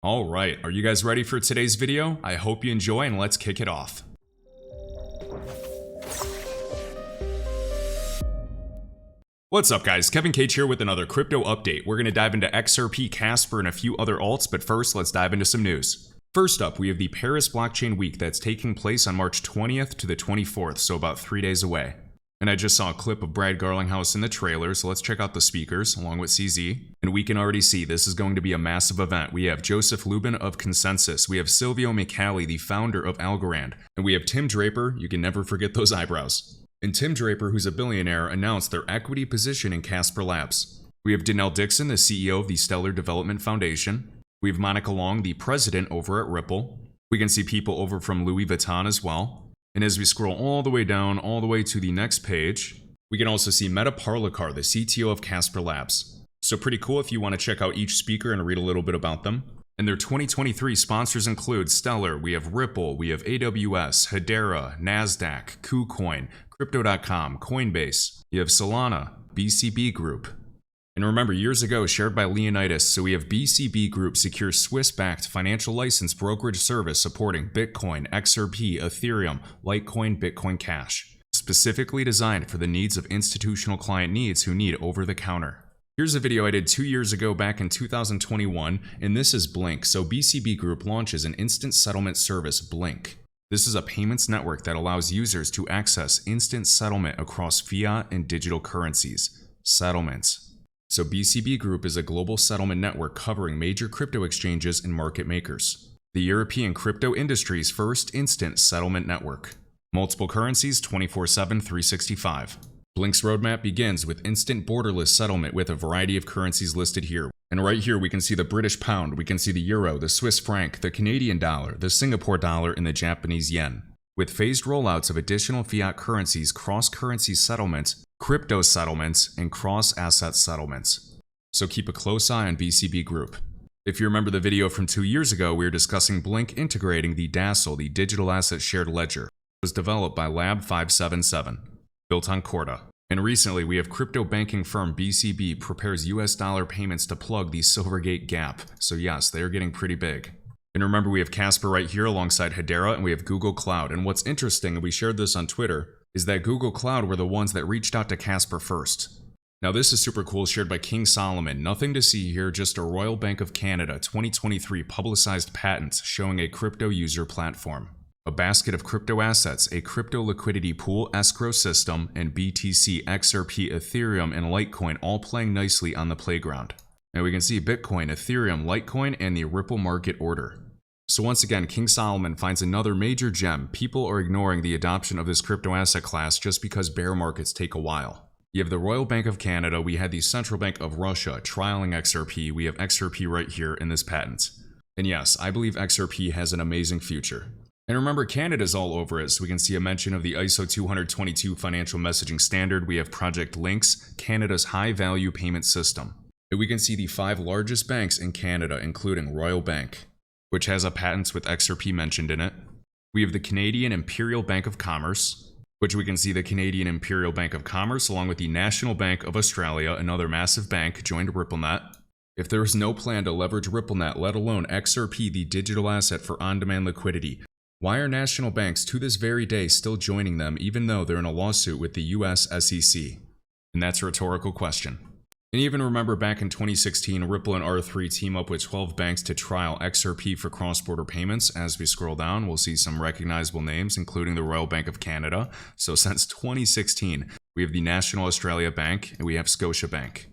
Alright, are you guys ready for today's video? I hope you enjoy and let's kick it off. What's up guys, Kevin Cage here with another crypto update. We're going to dive into XRP, CASPER, and a few other alts, but first let's dive into some news. First up, we have the Paris Blockchain Week that's taking place on March 20th to the 24th, so about 3 days away. And I just saw a clip of Brad Garlinghouse in the trailer, so let's check out the speakers along with CZ. And we can already see this is going to be a massive event. We have Joseph Lubin of Consensus, we have Silvio Micali, the founder of Algorand, and we have Tim Draper. You can never forget those eyebrows. And Tim Draper, who's a billionaire, announced their equity position in CASPER Labs. We have Danelle Dixon, the CEO of the Stellar Development Foundation. We have Monica Long, the president over at Ripple. We can see people over from Louis Vuitton as well. And as we scroll all the way down, all the way to the next page, we can also see Meta Parlikar, the CTO of CASPER Labs. So pretty cool if you want to check out each speaker and read a little bit about them. And their 2023 sponsors include Stellar, we have Ripple, we have AWS, Hedera, NASDAQ, KuCoin, Crypto.com, Coinbase, you have Solana, BCB Group. And remember, years ago, shared by Leonidas, so we have BCB Group secures Swiss-backed financial license brokerage service supporting Bitcoin, XRP, Ethereum, Litecoin, Bitcoin Cash, specifically designed for the needs of institutional client needs who need over-the-counter. Here's a video I did 2 years ago back in 2021, and this is Blink. So BCB Group launches an instant settlement service, Blink. This is a payments network that allows users to access instant settlement across fiat and digital currencies. Settlements. So BCB Group is a global settlement network covering major crypto exchanges and market makers. The European crypto industry's first instant settlement network. Multiple currencies 24/7, 365. Blink's roadmap begins with instant borderless settlement with a variety of currencies listed here. And right here we can see the British pound, we can see the euro, the Swiss franc, the Canadian dollar, the Singapore dollar, and the Japanese yen. With phased rollouts of additional fiat currencies, cross-currency settlements, crypto settlements, and cross-asset settlements. So keep a close eye on BCB Group. If you remember the video from 2 years ago, we were discussing Blink integrating the DASL, the Digital Asset Shared Ledger. It was developed by Lab 577, built on Corda. And recently, we have crypto banking firm BCB prepares US dollar payments to plug the Silvergate gap. So yes, they are getting pretty big. And remember, we have CASPER right here alongside Hedera, and we have Google Cloud. And what's interesting, and we shared this on Twitter, is that Google Cloud were the ones that reached out to CASPER first. Now this is super cool, shared by King Solomon. Nothing to see here, just a Royal Bank of Canada 2023 publicized patents showing a crypto user platform. A basket of crypto assets, a crypto liquidity pool escrow system, and BTC, XRP, Ethereum, and Litecoin all playing nicely on the playground. And we can see Bitcoin, Ethereum, Litecoin, and the Ripple market order. So once again, King Solomon finds another major gem. People are ignoring the adoption of this crypto asset class just because bear markets take a while. You have the Royal Bank of Canada, we had the Central Bank of Russia trialing XRP, we have XRP right here in this patent. And yes, I believe XRP has an amazing future. And remember, Canada's all over it, so we can see a mention of the ISO 222 financial messaging standard. We have Project Links, Canada's high-value payment system. And we can see the 5 largest banks in Canada, including Royal Bank, which has a patent with XRP mentioned in it. We have the Canadian Imperial Bank of Commerce, which we can see the Canadian Imperial Bank of Commerce, along with the National Bank of Australia, another massive bank, joined RippleNet. If there is no plan to leverage RippleNet, let alone XRP, the digital asset for on-demand liquidity, why are national banks to this very day still joining them even though they're in a lawsuit with the US SEC? And that's a rhetorical question. And even remember back in 2016, Ripple and R3 team up with 12 banks to trial XRP for cross-border payments. As we scroll down, we'll see some recognizable names, including the Royal Bank of Canada. So since 2016, we have the National Australia Bank and we have Scotiabank,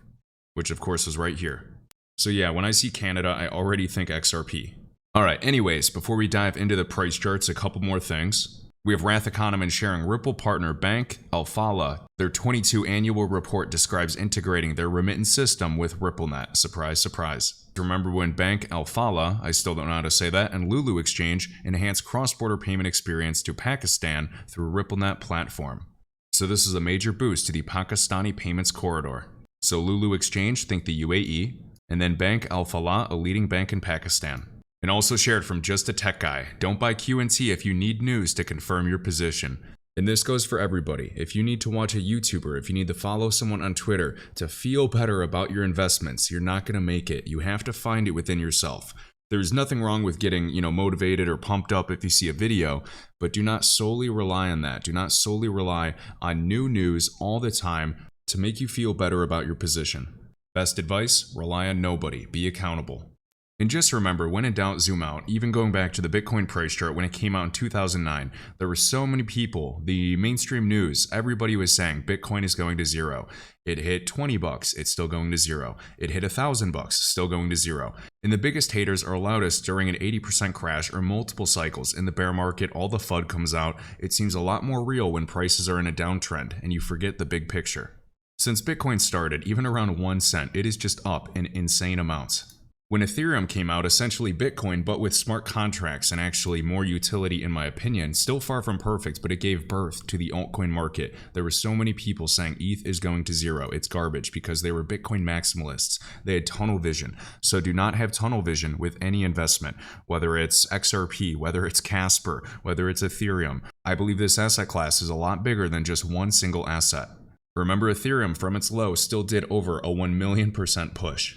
which of course is right here. So yeah, when I see Canada, I already think XRP. Alright, anyways, before we dive into the price charts, a couple more things. We have Wrath Economy sharing Ripple partner bank Alphala. Their 22 annual report describes integrating their remittance system with RippleNet. Surprise, surprise. Remember when Bank Alphala, I still don't know how to say that, and Lulu Exchange enhanced cross-border payment experience to Pakistan through RippleNet platform. So this is a major boost to the Pakistani payments corridor. So Lulu Exchange, think the UAE, and then Bank Alphala, a leading bank in Pakistan. And also shared from Just a Tech Guy, don't buy QNT if you need news to confirm your position. And this goes for everybody. If you need to watch a YouTuber, if you need to follow someone on Twitter to feel better about your investments, you're not going to make it. You have to find it within yourself. There's nothing wrong with getting, motivated or pumped up if you see a video, but do not solely rely on that. Do not solely rely on new news all the time to make you feel better about your position. Best advice, rely on nobody. Be accountable. And just remember, when in doubt, zoom out. Even going back to the Bitcoin price chart when it came out in 2009, there were so many people, the mainstream news, everybody was saying Bitcoin is going to zero. It hit 20 bucks, it's still going to zero. It hit 1,000 bucks, still going to zero. And the biggest haters are loudest during an 80% crash or multiple cycles. In the bear market, all the FUD comes out. It seems a lot more real when prices are in a downtrend and you forget the big picture. Since Bitcoin started, even around 1 cent, it is just up in insane amounts. When Ethereum came out, essentially Bitcoin, but with smart contracts and actually more utility in my opinion, still far from perfect, but it gave birth to the altcoin market. There were so many people saying ETH is going to zero, it's garbage, because they were Bitcoin maximalists. They had tunnel vision. So do not have tunnel vision with any investment, whether it's XRP, whether it's CASPER, whether it's Ethereum. I believe this asset class is a lot bigger than just one single asset. Remember, Ethereum from its low still did over a 1,000,000% push.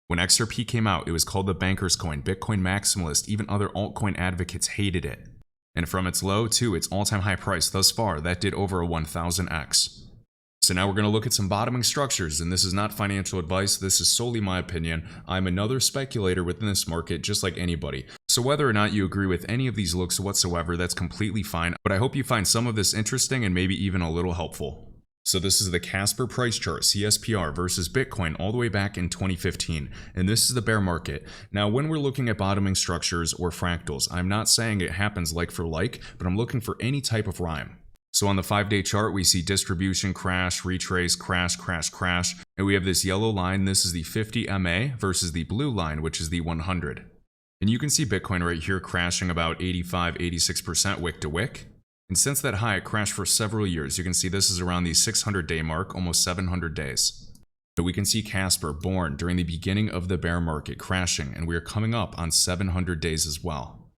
When XRP came out, it was called the banker's coin, Bitcoin maximalist, even other altcoin advocates hated it. And from its low to its all-time high price thus far, that did over a 1,000x. So now we're going to look at some bottoming structures, and this is not financial advice, this is solely my opinion. I'm another speculator within this market, just like anybody. So whether or not you agree with any of these looks whatsoever, that's completely fine, but I hope you find some of this interesting and maybe even a little helpful. So this is the CASPER price chart, CSPR versus Bitcoin all the way back in 2015. And this is the bear market. Now, when we're looking at bottoming structures or fractals, I'm not saying it happens like for like, but I'm looking for any type of rhyme. So on the 5-day chart, we see distribution, crash, retrace, crash, crash, crash. And we have this yellow line. This is the 50 MA versus the blue line, which is the 100. And you can see Bitcoin right here crashing about 85, 86% wick to wick. And since that high, it crashed for several years. You can see this is around the 600-day mark, almost 700 days. But we can see CASPER born during the beginning of the bear market crashing, and we are coming up on 700 days as well.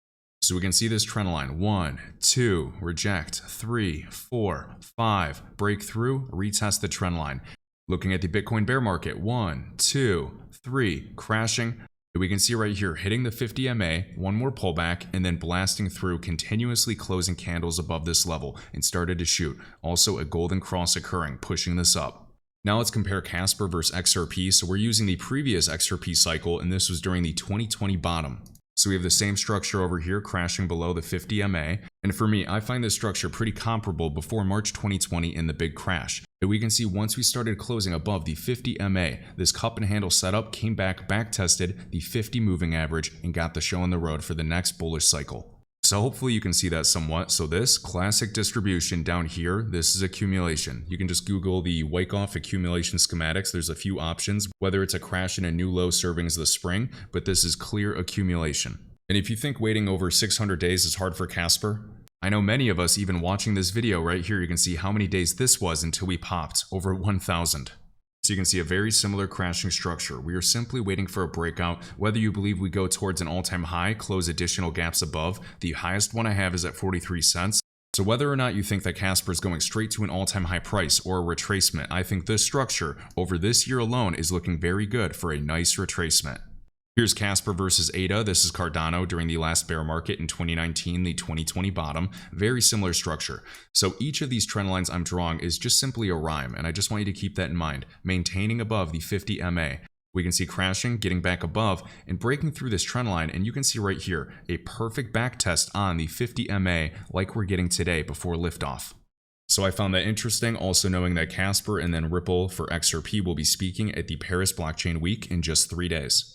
So we can see this trend line, 1, 2, reject, 3, 4, 5, breakthrough, retest the trend line. Looking at the Bitcoin bear market, 1, 2, 3, crashing. We can see right here, hitting the 50 MA, one more pullback, and then blasting through, continuously closing candles above this level, and started to shoot. Also a golden cross occurring, pushing this up. Now let's compare CASPER versus XRP. So we're using the previous XRP cycle, and this was during the 2020 bottom. So we have the same structure over here, crashing below the 50 MA. And for me, I find this structure pretty comparable before March 2020 in the big crash. And we can see once we started closing above the 50 MA, this cup and handle setup came back tested the 50 moving average, and got the show on the road for the next bullish cycle. So hopefully you can see that somewhat. So this classic distribution down here, this is accumulation. You can just Google the Wyckoff accumulation schematics. There's a few options, whether it's a crash and a new low serving as the spring, but this is clear accumulation. And if you think waiting over 600 days is hard for CASPER, I know many of us, even watching this video right here, you can see how many days this was until we popped over 1,000. So you can see a very similar crashing structure. We are simply waiting for a breakout. Whether you believe we go towards an all-time high, close additional gaps above, the highest one I have is at 43 cents. So whether or not you think that CASPER is going straight to an all-time high price or a retracement, I think this structure over this year alone is looking very good for a nice retracement. Here's CASPER versus ADA. This is Cardano during the last bear market in 2019, the 2020 bottom. Very similar structure. So each of these trend lines I'm drawing is just simply a rhyme, and I just want you to keep that in mind. Maintaining above the 50 MA. We can see crashing, getting back above, and breaking through this trend line, and you can see right here, a perfect back test on the 50 MA like we're getting today before liftoff. So I found that interesting, also knowing that CASPER and then Ripple for XRP will be speaking at the Paris Blockchain Week in just 3 days.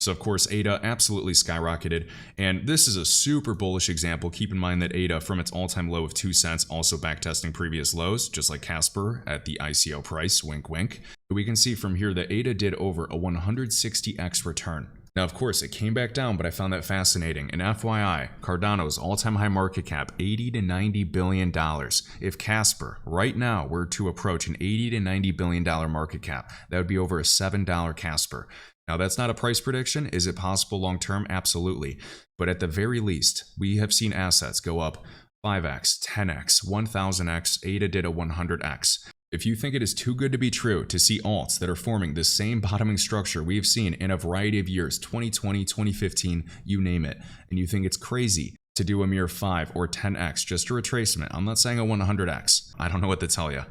So of course, ADA absolutely skyrocketed, and this is a super bullish example. Keep in mind that ADA from its all-time low of 2 cents also backtesting previous lows, just like CASPER at the ICO price, wink wink. But we can see from here that ADA did over a 160x return. Now of course it came back down, but I found that fascinating. And FYI, Cardano's all-time high market cap, $80 to $90 billion. If CASPER right now were to approach an $80 to $90 billion market cap, that would be over a $7 CASPER. Now that's not a price prediction. Is it possible long term? Absolutely. But at the very least, we have seen assets go up 5x, 10x, 1000x, ADA did a 100x. If you think it is too good to be true to see alts that are forming the same bottoming structure we have seen in a variety of years, 2020, 2015, you name it, and you think it's crazy to do a mere 5 or 10x just a retracement, I'm not saying a 100x. I don't know what to tell you.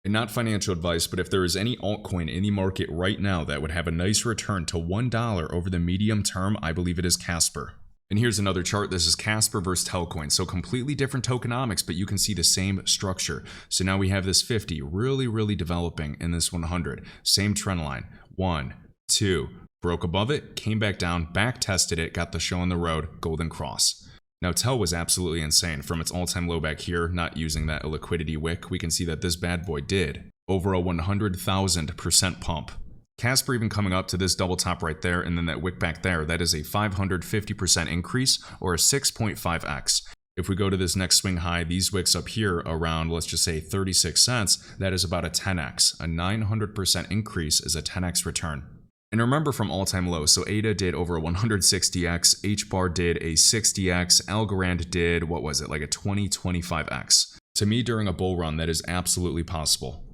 And not financial advice, but if there is any altcoin in the market right now that would have a nice return to $1 over the medium term, I believe it is CASPER. And here's another chart. This is CASPER versus Telcoin. So completely different tokenomics, but you can see the same structure. So now we have this 50 really developing in this 100. Same trend line. 1, 2, broke above it, came back down, back tested it, got the show on the road, golden cross. Now TEL was absolutely insane. From its all-time low back here, not using that illiquidity wick, we can see that this bad boy did over a 100,000% pump. CASPER even coming up to this double top right there, and then that wick back there, that is a 550% increase, or a 6.5x. If we go to this next swing high, these wicks up here around, let's just say 36 cents, that is about a 10x. A 900% increase is a 10x return. And remember from all-time low, so ADA did over a 160x, HBAR did a 60x, Algorand did, what was it, like a 25x. To me, during a bull run, that is absolutely possible.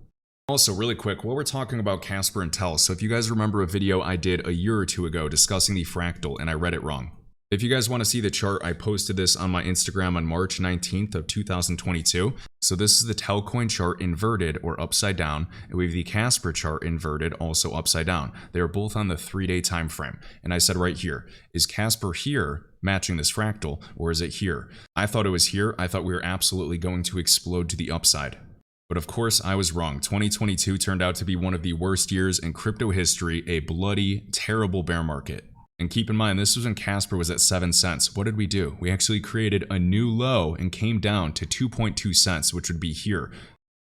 Also, really quick, while we're talking about CASPER and TEL, so if you guys remember a video I did a year or two ago discussing the fractal and I read it wrong. If you guys want to see the chart, I posted this on my Instagram on March 19th of 2022. So this is the TEL coin chart inverted or upside down, and we have the CASPER chart inverted also upside down. They're both on the 3-day time frame. And I said right here, is CASPER here matching this fractal, or is it here? I thought it was here. I thought we were absolutely going to explode to the upside. But of course, I was wrong. 2022 turned out to be one of the worst years in crypto history, a bloody, terrible bear market. And keep in mind, this was when CASPER was at 7 cents. What did we do? We actually created a new low and came down to 2.2 cents, which would be here.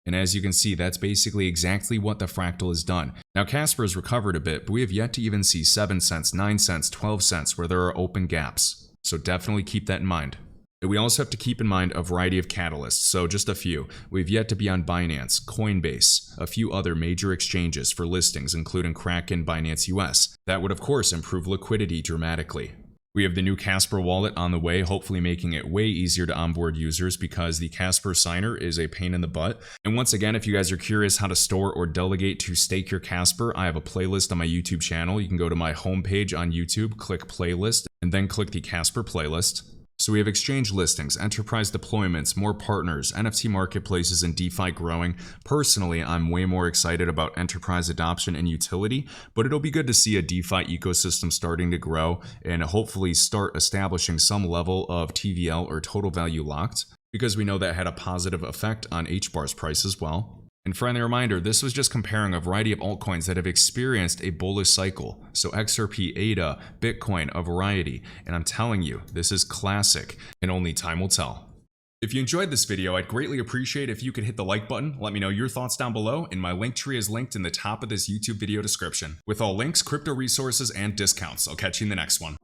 And as you can see, that's basically exactly what the fractal has done. Now, CASPER has recovered a bit, but we have yet to even see 7 cents, 9 cents, 12 cents, where there are open gaps. So definitely keep that in mind. We also have to keep in mind a variety of catalysts, so just a few. We've yet to be on Binance, Coinbase, a few other major exchanges for listings, including Kraken, Binance US. That would of course improve liquidity dramatically. We have the new CASPER wallet on the way, hopefully making it way easier to onboard users because the CASPER signer is a pain in the butt. And once again, if you guys are curious how to store or delegate to stake your CASPER, I have a playlist on my YouTube channel. You can go to my homepage on YouTube, click playlist, and then click the CASPER playlist. So we have exchange listings, enterprise deployments, more partners, NFT marketplaces, and DeFi growing. Personally, I'm way more excited about enterprise adoption and utility, but it'll be good to see a DeFi ecosystem starting to grow and hopefully start establishing some level of TVL or total value locked, because we know that had a positive effect on HBAR's price as well. And friendly reminder, this was just comparing a variety of altcoins that have experienced a bullish cycle. So XRP, ADA, Bitcoin, a variety. And I'm telling you, this is classic and only time will tell. If you enjoyed this video, I'd greatly appreciate if you could hit the like button, let me know your thoughts down below, and my link tree is linked in the top of this YouTube video description with all links, crypto resources, and discounts. I'll catch you in the next one.